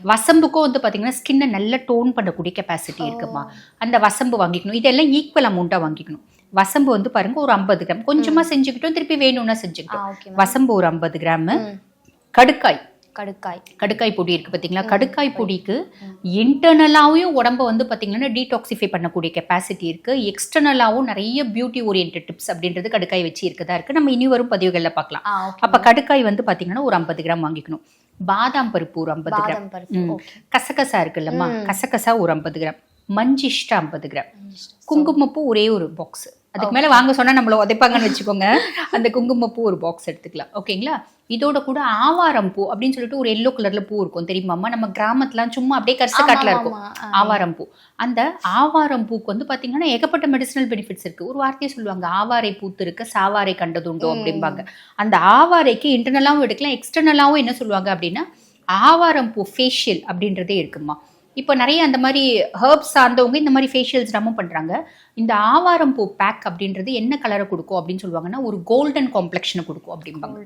வசம்புக்கும் வந்து பார்த்தீங்கன்னா ஸ்கின்னை நல்லா டோன் பண்ணக்கூடிய கெப்பாசிட்டி இருக்குமா. அந்த வசம்பு வாங்கிக்கணும். இதெல்லாம் ஈக்குவல் அமௌண்ட்டாக வாங்கிக்கணும். வசம்பு வந்து பாருங்க ஒரு 50 கிராம், கொஞ்சமா செஞ்சுக்கிட்டோம், திருப்பி வேணும்னா செஞ்சுக்கிட்டோம். வசம்பு ஒரு 50 கிராம். கடுக்காய் பொடி இருக்கு பார்த்தீங்களா. கடுக்காய் பொடிக்கு இன்டர்னலாகவும் உடம்ப வந்து பார்த்தீங்கன்னா டீடாக்சிஃபை பண்ணக்கூடிய கெப்பாசிட்டி இருக்கு. எக்ஸ்டர்னலாகவும் நிறைய பியூட்டி ஓரியன்ட் டிப்ஸ் அப்படின்றது கடுக்காய் வச்சு இருக்கதா இருக்கு. நம்ம இனி வரும் பதிவுகளில் பார்க்கலாம். அப்ப கடுக்காய் வந்து பார்த்தீங்கன்னா ஒரு 50 கிராம் வாங்கிக்கணும். பாதாம் பருப்பு ஒரு 50 கிராம். கசகசா இருக்குல்லம்மா, கசகசா ஒரு 50 கிராம். மஞ்சிஷ்டா 50 கிராம். குங்குமப்பூ ஒரே ஒரு பாக்ஸ். அதுக்கு மேல வாங்க சொன்னா நம்மள உதைப்பாங்கன்னு வச்சுக்கோங்க. அந்த குங்குமப்பூ ஒரு பாக்ஸ் எடுத்துக்கலாம். ஓகேங்களா. இதோட கூட ஆவாரம் பூ அப்படின்னு சொல்லிட்டு ஒரு எல்லோ கலர்ல பூ இருக்கும் தெரியுமாம்மா. நம்ம கிராமத்துலாம் சும்மா அப்படியே கரிச காட்டுல இருக்கும் ஆவாரம் பூ. அந்த ஆவாரம் பூக்கு வந்து பாத்தீங்கன்னா ஏகப்பட்ட மெடிசினல் பெனிஃபிட்ஸ் இருக்கு. ஒரு வார்த்தையை சொல்லுவாங்க, ஆவாரை பூத்து இருக்க சாவாரை கண்டதுண்டோ அப்படிம்பாங்க. அந்த ஆவாரைக்கு இன்டர்னலாவும் எடுக்கலாம், எக்ஸ்டர்னலாவும் என்ன சொல்லுவாங்க அப்படின்னா ஆவாரம் பூ ஃபேஷியல் அப்படின்றதே இருக்குமா. இப்போ நிறைய அந்த மாதிரி ஹர்ப்ஸ் சார்ந்தவங்க இந்த மாதிரி ஃபேஷியல்ஸ் நம்ம பண்ணுறாங்க. இந்த ஆவாரம் பூ பேக் அப்படின்றது என்ன கலரை கொடுக்கும் அப்படின்னு சொல்லுவாங்கன்னா ஒரு கோல்டன் காம்ப்ளெக்ஷனை கொடுக்கும் அப்படிம்பாங்க.